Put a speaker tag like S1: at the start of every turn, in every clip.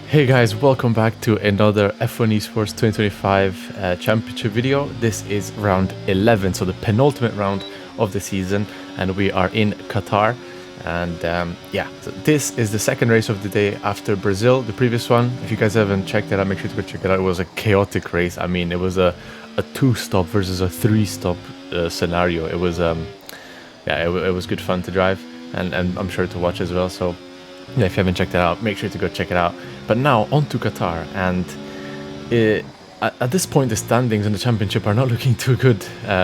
S1: Hey guys, welcome back to another F1 Esports 2025 championship video. This is round 11, so the penultimate round of the season, and we are in Qatar. And so this is the second race of the day after Brazil, the previous one. If you guys haven't checked it out, make sure to go check it out. It was a chaotic race. I mean, it was a two-stop versus a three-stop scenario. It was it was good fun to drive, and I'm sure to watch as well. So yeah, if you haven't checked it out, make sure to go check it out. But now on to Qatar, and at this point the standings in the championship are not looking too good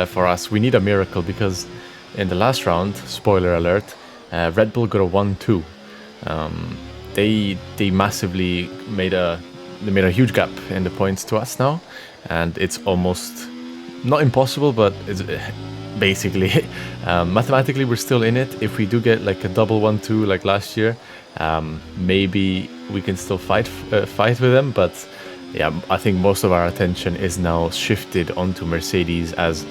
S1: for us. We need a miracle because in the last round, spoiler alert, Red Bull got a 1-2. They massively made a huge gap in the points to us now, and it's almost not impossible, but it's basically mathematically we're still in it. If we do get like a double 1-2 like last year, maybe we can still fight with them. But yeah, I think most of our attention is now shifted onto Mercedes, as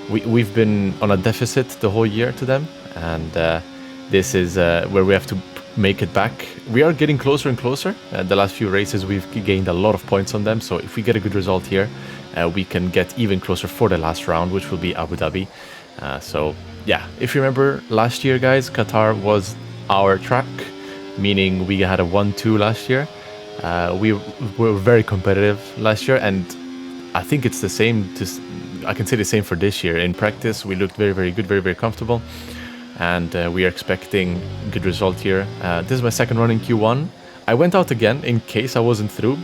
S1: we've been on a deficit the whole year to them, and this is where we have to make it back. We are getting closer and closer. The last few races we've gained a lot of points on them, so if we get a good result here, we can get even closer for the last round, which will be Abu Dhabi. So yeah, if you remember last year, guys, Qatar was our track, meaning we had a 1-2 last year. We were very competitive last year, and I think it's the same. I can say the same for this year. In practice, we looked very, very good, very, very comfortable, and we are expecting a good result here. This is my second run in Q1. I went out again in case I wasn't through.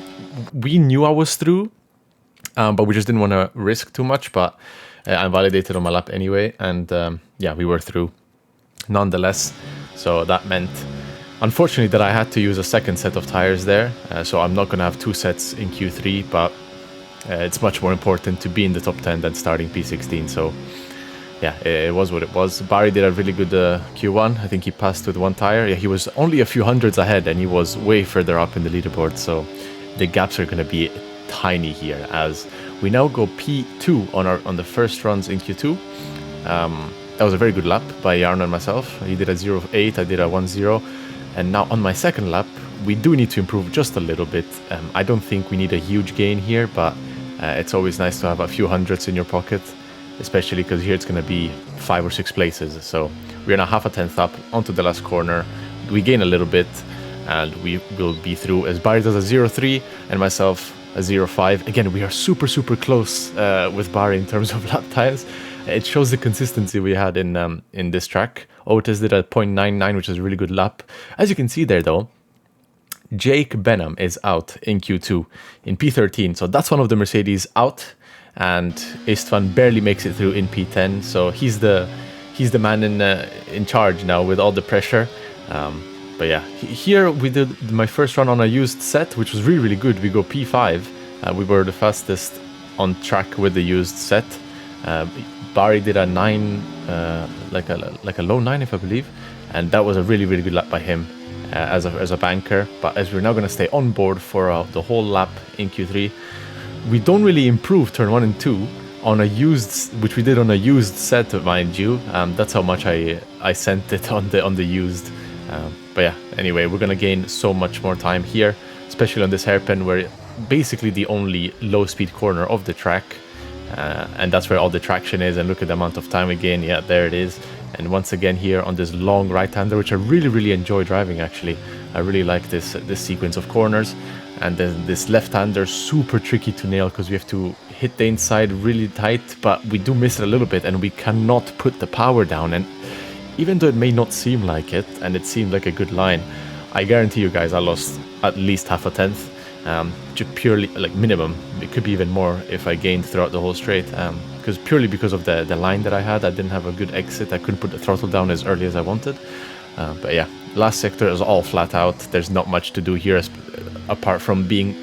S1: We knew I was through, but we just didn't want to risk too much. But I validated on my lap anyway, and we were through nonetheless. So that meant, unfortunately, that I had to use a second set of tires there. So I'm not going to have two sets in Q3, but it's much more important to be in the top 10 than starting P16. So yeah, it was what it was. Barry did a really good Q1. I think he passed with one tire. Yeah, he was only a few hundreds ahead, and he was way further up in the leaderboard. So the gaps are going to be tiny here, as we now go P2 on the first runs in Q2. That was a very good lap by Jarno and myself. He did a 0.8, I did a 1.0. And now on my second lap, we do need to improve just a little bit. I don't think we need a huge gain here, but it's always nice to have a few hundreds in your pocket, especially because here it's going to be 5 or 6 places. So we're now half a tenth up onto the last corner. We gain a little bit, and we will be through, as Barry does a 0.3 and myself a 0.5. Again, we are super, super close with Barry in terms of lap times. It shows the consistency we had in this track. Otis did a 0.99, which is a really good lap. As you can see there, though, Jake Benham is out in Q2 in P13. So that's one of the Mercedes out, and Istvan barely makes it through in P10. So he's the man in charge now with all the pressure. But yeah, here we did my first run on a used set, which was really, really good. We go P5. We were the fastest on track with the used set. Barry did a 9, like a low 9, if I believe, and that was a really, really good lap by him as a banker. But as we're now going to stay on board for the whole lap in Q3, we don't really improve turn 1 and 2 on a used, which we did on a used set, mind you. That's how much I sent it on the used. But yeah, anyway, we're going to gain so much more time here, especially on this hairpin, where basically the only low-speed corner of the track. And that's where all the traction is, and look at the amount of time again. Yeah, there it is. And once again here on this long right-hander, which I really, really enjoy driving, actually. I really like this sequence of corners. And then this left-hander, super tricky to nail, because we have to hit the inside really tight, but we do miss it a little bit, and we cannot put the power down. And even though it may not seem like it, and it seemed like a good line, I guarantee you guys I lost at least half a tenth. Just purely, like, minimum. It could be even more if I gained throughout the whole straight, because of the line that I had. I didn't have a good exit. I couldn't put the throttle down as early as I wanted. But yeah, last sector is all flat out. There's not much to do here apart from being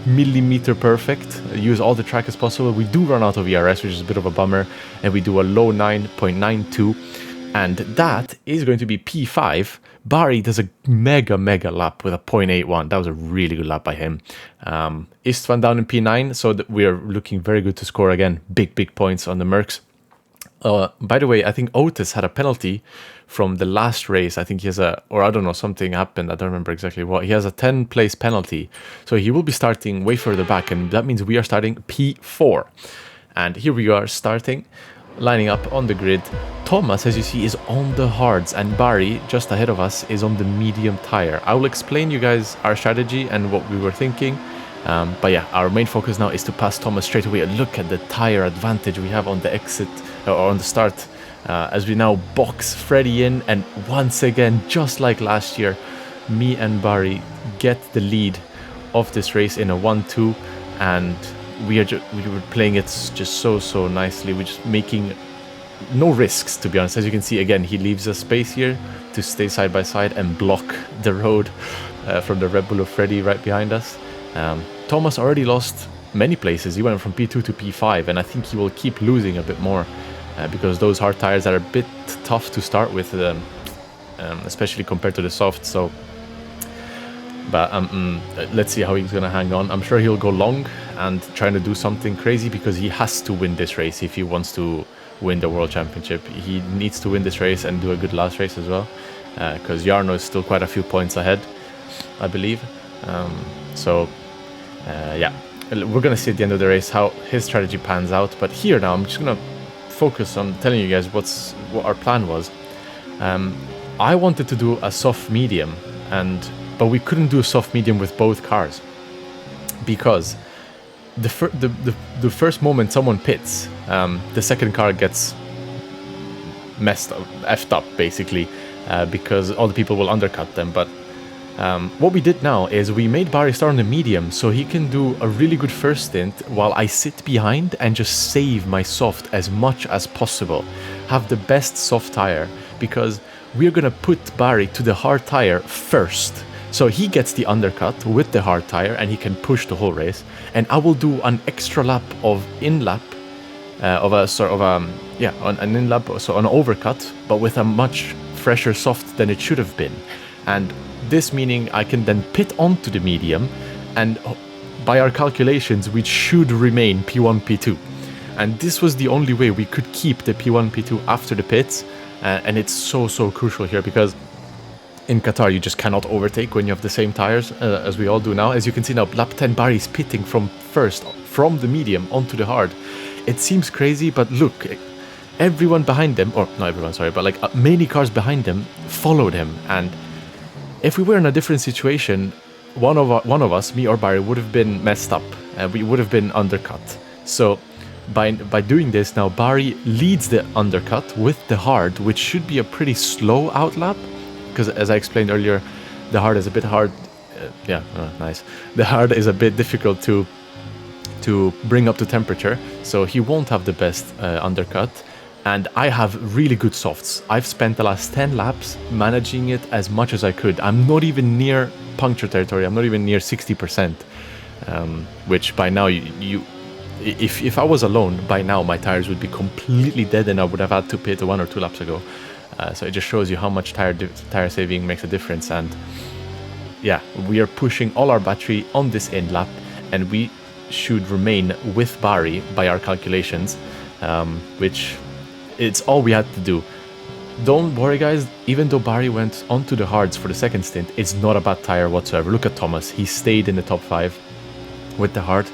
S1: millimeter perfect. Use all the track as possible. We do run out of ERS, which is a bit of a bummer, and we do a low 9.92, and that is going to be P5. Barry does a mega lap with a 0.81. That was a really good lap by him. Istvan down in P9, so that we are looking very good to score again. Big points on the Mercs. By the way, I think Otis had a penalty from the last race. I think he has or I don't know, something happened. I don't remember exactly what. He has a 10-place penalty. So he will be starting way further back. And that means we are starting P4. And here we are starting, lining up on the grid. Thomas, as you see, is on the hards. And Barry, just ahead of us, is on the medium tire. I will explain you guys our strategy and what we were thinking. But yeah, our main focus now is to pass Thomas straight away. Look at the tire advantage we have on the exit or on the start as we now box Freddy in. And once again, just like last year, me and Barry get the lead of this race in a 1-2. And we were playing it just so nicely. We're just making no risks, to be honest. As you can see, again, he leaves a space here to stay side by side and block the road from the Red Bull of Freddy right behind us. Thomas already lost many places. He went from P2 to P5, and I think he will keep losing a bit more because those hard tires are a bit tough to start with, especially compared to the soft. So, but let's see how he's gonna hang on. I'm sure he'll go long and trying to do something crazy because he has to win this race if he wants to win the World Championship. He needs to win this race and do a good last race as well, because Jarno is still quite a few points ahead, I believe. Yeah, we're gonna see at the end of the race how his strategy pans out. But here now, I'm just gonna focus on telling you guys what our plan was. I wanted to do a soft medium, but we couldn't do a soft medium with both cars because the first moment someone pits, the second car gets effed up basically, because all the people will undercut them. But what we did now is we made Barry start on the medium so he can do a really good first stint while I sit behind and just save my soft as much as possible. Have the best soft tire, because we're gonna put Barry to the hard tire first. So he gets the undercut with the hard tire and he can push the whole race. And I will do an extra lap of in-lap, an in-lap, so an overcut, but with a much fresher soft than it should have been. And this meaning I can then pit onto the medium, and by our calculations we should remain P1, P2. And this was the only way we could keep the P1, P2 after the pits. And it's so crucial here because in Qatar you just cannot overtake when you have the same tires as we all do now. As you can see now, lap 10 Barry is pitting from the medium onto the hard. It seems crazy, but look, everyone behind them, or not everyone, sorry, but like many cars behind them followed him. And if we were in a different situation, one of us, me or Barry, would have been messed up. We would have been undercut. So by doing this now, Barry leads the undercut with the hard, which should be a pretty slow outlap, because as I explained earlier, the hard is a bit hard. Nice. The hard is a bit difficult to bring up to temperature, so he won't have the best undercut. And I have really good softs. I've spent the last 10 laps managing it as much as I could. I'm not even near puncture territory. I'm not even near 60%, which by now, if I was alone, by now my tires would be completely dead and I would have had to pit 1 or 2 laps ago. So it just shows you how much tire saving makes a difference. And yeah, we are pushing all our battery on this end lap, and we should remain with Barry by our calculations, which it's all we had to do. Don't worry guys, even though Barry went onto the hards for the second stint, it's not a bad tire whatsoever. Look at Thomas, he stayed in the top 5 with the hard.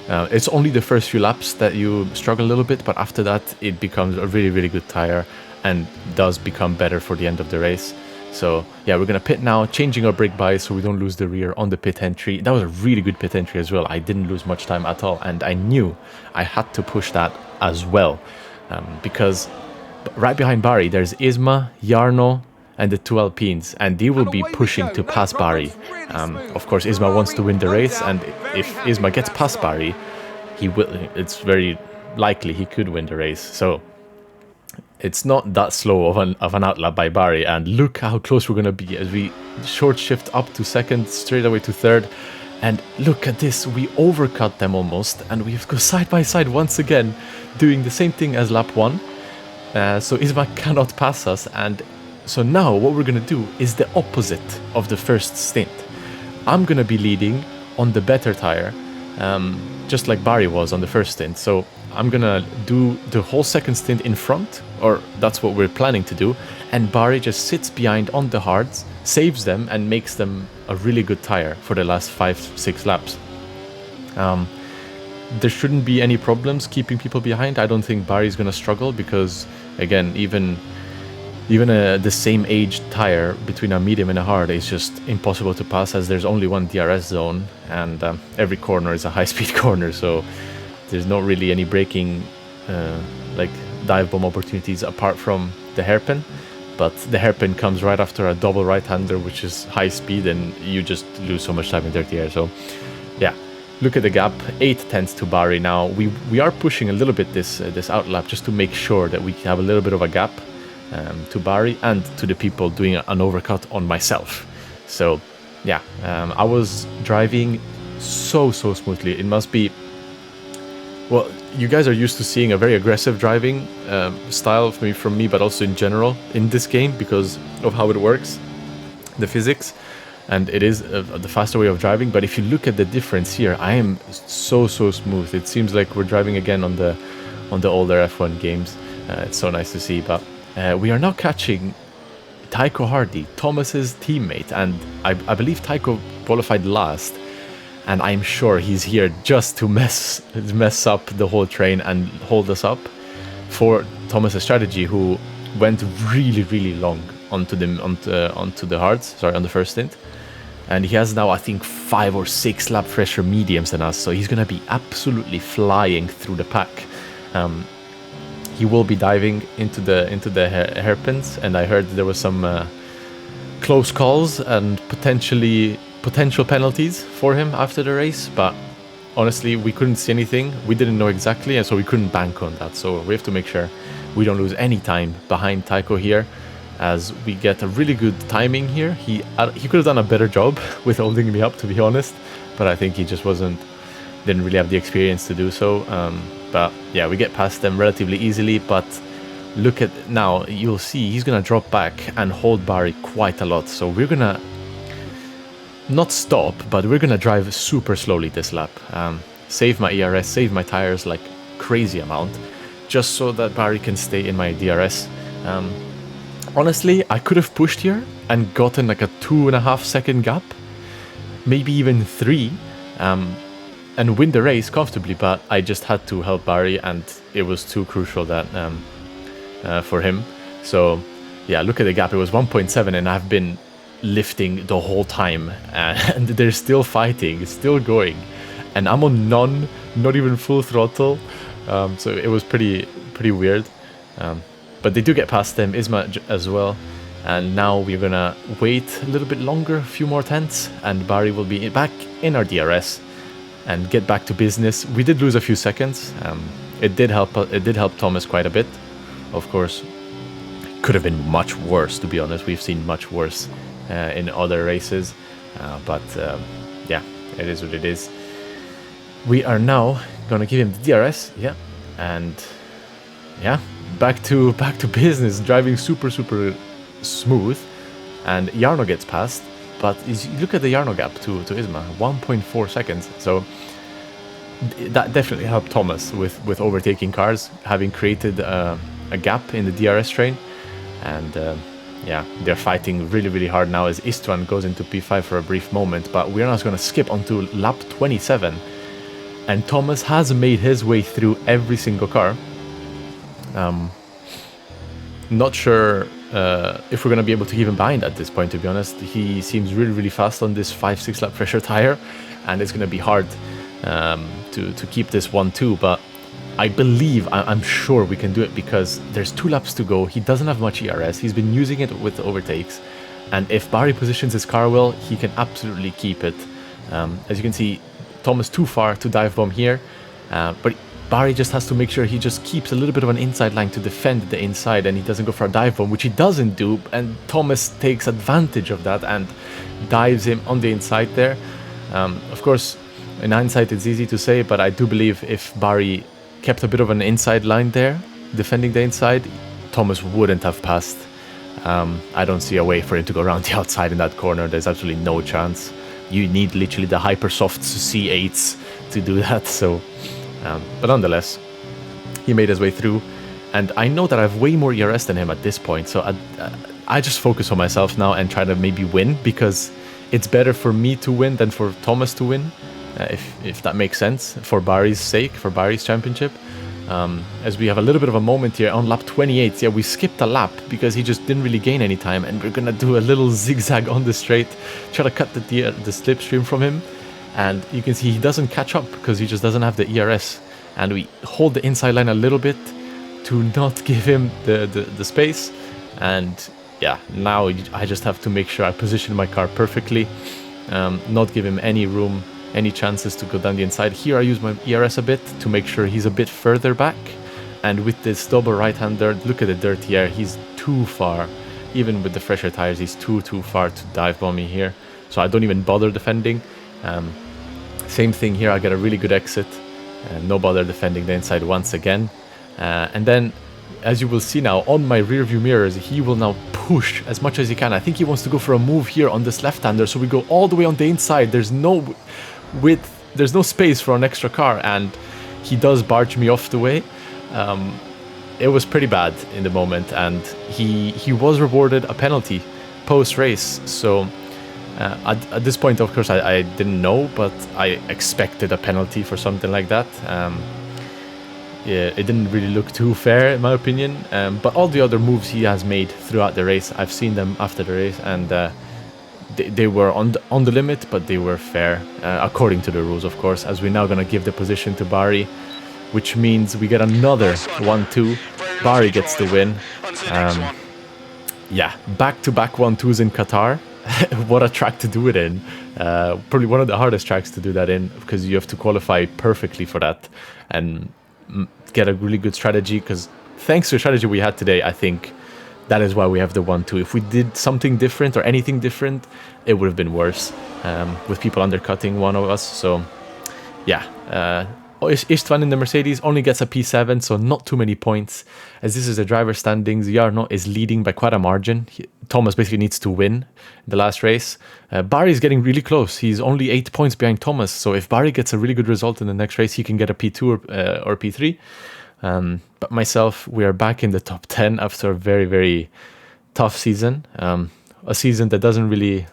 S1: It's only the first few laps that you struggle a little bit, but after that it becomes a really good tire and does become better for the end of the race. So yeah, we're gonna pit now, changing our brake bias so we don't lose the rear on the pit entry. That was a really good pit entry as well. I didn't lose much time at all, and I knew I had to push that as well, because right behind Barry there's Isma, Jarno and the 2 Alpines, and they will be pushing to pass Barry. Of course Isma wants to win the race, and if Isma gets past Barry, it's very likely he could win the race. So it's not that slow of an outlap by Barry, and look how close we're going to be as we short shift up to second, straight away to third. And look at this, we overcut them almost, and we have to go side by side once again, doing the same thing as lap 1. So Isma cannot pass us, and so now what we're going to do is the opposite of the first stint. I'm going to be leading on the better tire, just like Barry was on the first stint. So I'm gonna do the whole second stint in front, or that's what we're planning to do, and Barry just sits behind on the hards, saves them, and makes them a really good tire for the last 5-6 laps. There shouldn't be any problems keeping people behind. I don't think Barry's gonna struggle because, again, even the same age tire between a medium and a hard is just impossible to pass, as there's only one DRS zone, and every corner is a high-speed corner, so there's not really any braking like dive bomb opportunities apart from the hairpin. But the hairpin comes right after a double right-hander, which is high speed, and you just lose so much time in dirty air. So yeah, look at the gap, 8 tenths to Barry now. We are pushing a little bit this outlap just to make sure that we have a little bit of a gap to Barry and to the people doing an overcut on myself. So yeah, I was driving so smoothly. It must be, well, you guys are used to seeing a very aggressive driving style from me, but also in general in this game because of how it works, the physics, and it is the faster way of driving. But if you look at the difference here, I am so smooth. It seems like we're driving again on the older F1 games. It's so nice to see. But we are now catching Tycho Hardy, Thomas's teammate, and I believe Tycho qualified last. And I'm sure he's here just to mess up the whole train and hold us up for Thomas's strategy, who went really long onto the hards, sorry, on the first stint. And he has now, I think, 5 or 6 lap fresher mediums than us, so he's gonna be absolutely flying through the pack. He will be diving into the hairpins, and I heard there was some close calls and potential penalties for him after the race, but honestly we couldn't see anything. We didn't know exactly, and so we couldn't bank on that. So we have to make sure we don't lose any time behind Tycho here, as we get a really good timing here. He could have done a better job with holding me up, to be honest, but I think he just didn't really have the experience to do so. But yeah, we get past them relatively easily. But look at now, you'll see he's gonna drop back and hold Barry quite a lot, so we're gonna not stop, but we're gonna drive super slowly this lap. Save my ERS, save my tires like crazy amount, just so that Barry can stay in my DRS. Honestly, I could have pushed here and gotten like a 2.5 second gap, maybe even 3, and win the race comfortably, but I just had to help Barry, and it was too crucial that for him. So yeah, look at the gap, it was 1.7, and I've been lifting the whole time, and they're still fighting, still going, and I'm on not even full throttle. So it was pretty weird, but they do get past them, Isma as well, and now we're gonna wait a little bit longer, a few more tenths, and Barry will be back in our DRS and get back to business. We did lose a few seconds. It did help Thomas quite a bit, of course. Could have been much worse, to be honest. We've seen much worse in other races, but yeah, it is what it is. We are now gonna give him the DRS, yeah, and yeah, back to business, driving super smooth. And Jarno gets past, but look at the Jarno gap to Isma, 1.4 seconds. So that definitely helped Thomas with overtaking cars, having created a gap in the DRS train. And yeah, they're fighting really hard now as Istvan goes into P5 for a brief moment, but we're now going to skip onto lap 27, and Thomas has made his way through every single car. Not sure if we're going to be able to keep him behind at this point, to be honest. He seems really fast on this 5-6 lap pressure tire, and it's going to be hard to keep this 1-2, but I'm sure we can do it, because there's 2 laps to go. He doesn't have much ERS. He's been using it with the overtakes, and if Barry positions his car well, he can absolutely keep it. As you can see, Thomas too far to dive bomb here, but Barry just has to make sure he just keeps a little bit of an inside line to defend the inside, and he doesn't go for a dive bomb, which he doesn't do, and Thomas takes advantage of that and dives him on the inside there. Of course, in hindsight it's easy to say, but I do believe if Barry kept a bit of an inside line there, defending the inside, Thomas wouldn't have passed. I don't see a way for him to go around the outside in that corner. There's absolutely no chance. You need literally the hyper soft C8s to do that. So, but nonetheless, He made his way through, and I know that I have way more ERS than him at this point, so I just focus on myself now and try to maybe win, because it's better for me to win than for Thomas to win, if that makes sense, for Barry's sake, for Barry's championship. As we have a little bit of a moment here on lap 28. Yeah, we skipped a lap because he just didn't really gain any time, and we're gonna do a little zigzag on the straight, try to cut the slipstream from him, and you can see he doesn't catch up because he just doesn't have the ERS, and we hold the inside line a little bit to not give him the space. And yeah, now I just have to make sure I position my car perfectly, not give him any room, any chances to go down the inside. Here I use my ERS a bit to make sure he's a bit further back, and with this double right-hander, look at the dirty air, he's too far. Even with the fresher tires, he's too far to dive bomb me here, so I don't even bother defending. Same thing here, I get a really good exit, no bother defending the inside once again. And then, as you will see now on my rear view mirrors, he will now push as much as he can. I think he wants to go for a move here on this left-hander, so we go all the way on the inside. There's no width, there's no space for an extra car, and he does barge me off the way. It was pretty bad in the moment, and he was rewarded a penalty post-race. So at this point, of course, I didn't know, but I expected a penalty for something like that. Yeah, it didn't really look too fair in my opinion, but all the other moves he has made throughout the race, I've seen them after the race, and they were on the limit, but they were fair, according to the rules, of course, as we're now going to give the position to Barry, which means we get another 1-2. Barry gets the win. Yeah, back-to-back 1-2s in Qatar. What a track to do it in. Probably one of the hardest tracks to do that in, because you have to qualify perfectly for that and get a really good strategy, because thanks to the strategy we had today, I think that is why we have the 1-2. If we did something different or anything different, it would have been worse, with people undercutting one of us. So yeah, Istvan in the Mercedes only gets a P7, so not too many points, as this is the driver standings. Jarno is leading by quite a margin. Thomas basically needs to win the last race. Barry is getting really close. He's only 8 points behind Thomas, so if Barry gets a really good result in the next race, he can get a P2 or P3. But myself, we are back in the top 10 after a very, very tough season. A season that doesn't really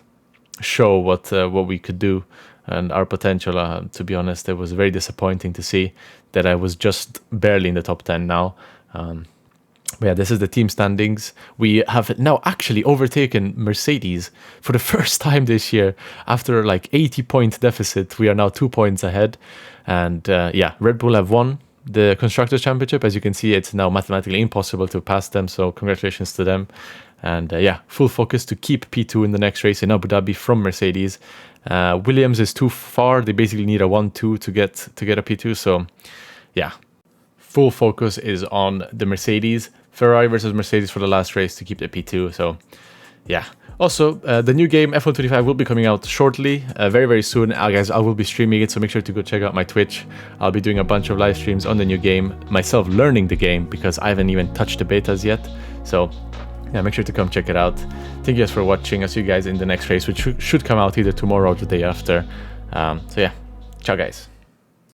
S1: show what we could do and our potential. To be honest, it was very disappointing to see that I was just barely in the top 10 now. But yeah, this is the team standings. We have now actually overtaken Mercedes for the first time this year. After like 80-point deficit, we are now 2 points ahead. And yeah, Red Bull have won the Constructors' Championship. As you can see, it's now mathematically impossible to pass them, so congratulations to them. And yeah, full focus to keep P2 in the next race in Abu Dhabi from Mercedes. Williams is too far. They basically need a 1-2 to get a P2. So yeah, full focus is on the Mercedes. Ferrari versus Mercedes for the last race to keep the P2. So yeah. Also, the new game F1 25 will be coming out shortly, very, very soon. Guys, I will be streaming it, so make sure to go check out my Twitch. I'll be doing a bunch of live streams on the new game, myself learning the game, because I haven't even touched the betas yet. So yeah, make sure to come check it out. Thank you guys for watching. I'll see you guys in the next race, which should come out either tomorrow or the day after. So yeah, ciao guys.